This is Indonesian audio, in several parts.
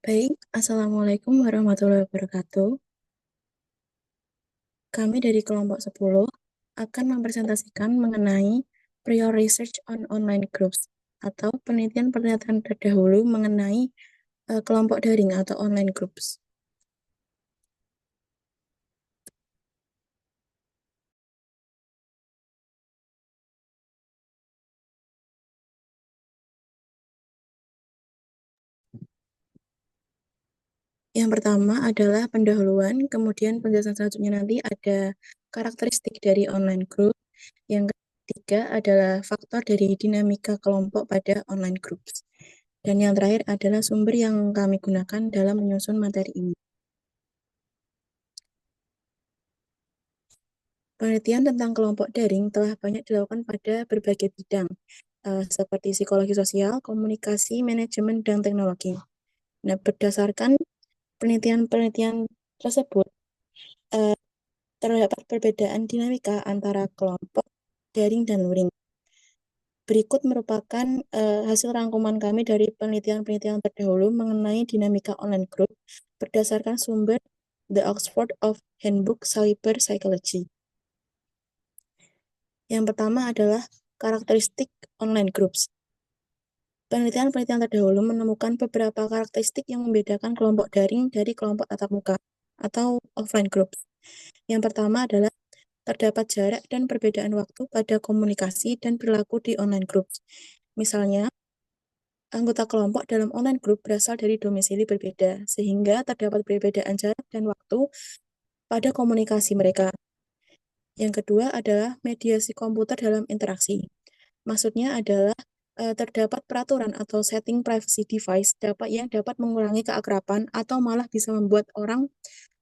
Baik, Assalamualaikum warahmatullahi wabarakatuh. Kami dari kelompok 10 akan mempresentasikan mengenai prior research on online groups atau penelitian-penelitian terdahulu mengenai kelompok daring atau online groups. Yang pertama adalah pendahuluan, kemudian penjelasan selanjutnya nanti ada karakteristik dari online group. Yang ketiga adalah faktor dari dinamika kelompok pada online groups. Dan yang terakhir adalah sumber yang kami gunakan dalam menyusun materi ini. Penelitian tentang kelompok daring telah banyak dilakukan pada berbagai bidang, seperti psikologi sosial, komunikasi, manajemen, dan teknologi. Nah, berdasarkan penelitian-penelitian tersebut, eh, terdapat perbedaan dinamika antara kelompok daring dan luring. Berikut merupakan hasil rangkuman kami dari penelitian-penelitian terdahulu mengenai dinamika online group berdasarkan sumber The Oxford of Handbook Cyber Psychology. Yang pertama adalah karakteristik online groups. Penelitian-penelitian terdahulu menemukan beberapa karakteristik yang membedakan kelompok daring dari kelompok tatap muka atau offline group. Yang pertama adalah terdapat jarak dan perbedaan waktu pada komunikasi dan perilaku di online group. Misalnya, anggota kelompok dalam online group berasal dari domisili berbeda, sehingga terdapat perbedaan jarak dan waktu pada komunikasi mereka. Yang kedua adalah mediasi komputer dalam interaksi. Maksudnya adalah terdapat peraturan atau setting privacy device yang dapat mengurangi keakraban atau malah bisa membuat orang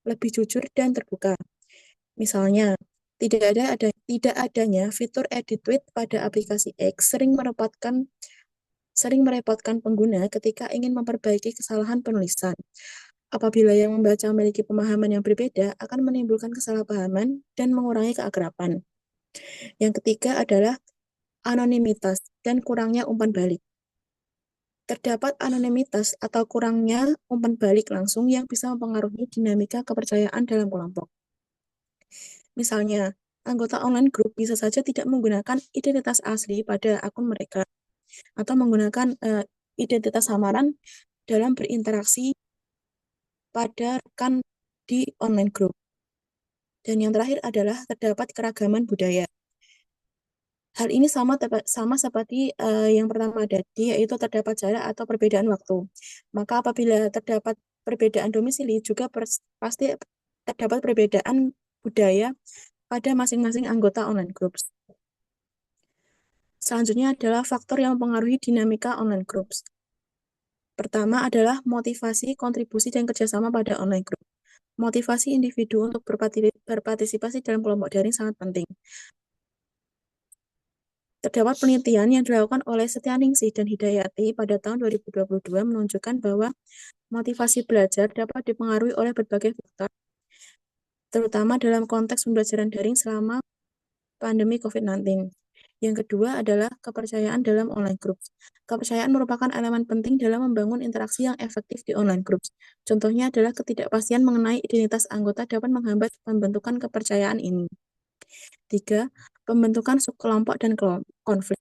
lebih jujur dan terbuka. Misalnya, tidak adanya fitur edit tweet pada aplikasi X sering merepotkan pengguna ketika ingin memperbaiki kesalahan penulisan. Apabila yang membaca memiliki pemahaman yang berbeda, akan menimbulkan kesalahpahaman dan mengurangi keakraban. Yang ketiga adalah anonimitas dan kurangnya umpan balik. Terdapat anonimitas atau kurangnya umpan balik langsung yang bisa mempengaruhi dinamika kepercayaan dalam kelompok. Misalnya, anggota online group bisa saja tidak menggunakan identitas asli pada akun mereka atau menggunakan identitas samaran dalam berinteraksi pada rekan di online group. Dan yang terakhir adalah terdapat keragaman budaya. Hal ini sama seperti yang pertama tadi, yaitu terdapat jarak atau perbedaan waktu. Maka apabila terdapat perbedaan domisili, juga pasti terdapat perbedaan budaya pada masing-masing anggota online groups. Selanjutnya adalah faktor yang mempengaruhi dinamika online groups. Pertama adalah motivasi, kontribusi, dan kerjasama pada online group. Motivasi individu untuk berpartisipasi dalam kelompok daring sangat penting. Terdapat penelitian yang dilakukan oleh Setianingsih dan Hidayati pada tahun 2022 menunjukkan bahwa motivasi belajar dapat dipengaruhi oleh berbagai faktor, terutama dalam konteks pembelajaran daring selama pandemi COVID-19. Yang kedua adalah kepercayaan dalam online group. Kepercayaan merupakan elemen penting dalam membangun interaksi yang efektif di online group. Contohnya adalah ketidakpastian mengenai identitas anggota dapat menghambat pembentukan kepercayaan ini. 3. Pembentukan subkelompok dan konflik.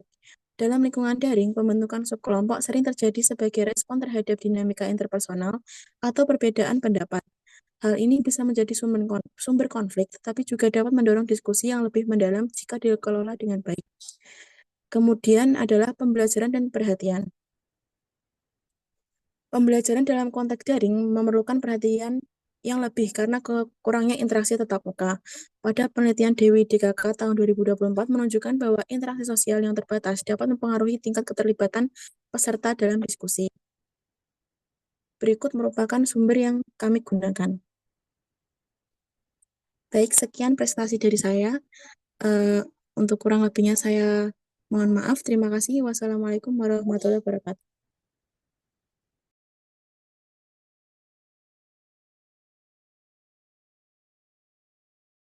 Dalam lingkungan daring, pembentukan subkelompok sering terjadi sebagai respon terhadap dinamika interpersonal atau perbedaan pendapat. Hal ini bisa menjadi sumber konflik, tetapi juga dapat mendorong diskusi yang lebih mendalam jika dikelola dengan baik. Kemudian adalah pembelajaran dan perhatian. Pembelajaran dalam konteks daring memerlukan perhatian yang lebih karena kurangnya interaksi tatap muka. Pada penelitian Dewi DKK tahun 2024 menunjukkan bahwa interaksi sosial yang terbatas dapat mempengaruhi tingkat keterlibatan peserta dalam diskusi. Berikut merupakan sumber yang kami gunakan. Baik, sekian presentasi dari saya. Untuk kurang lebihnya saya mohon maaf. Terima kasih. Wassalamualaikum warahmatullahi wabarakatuh.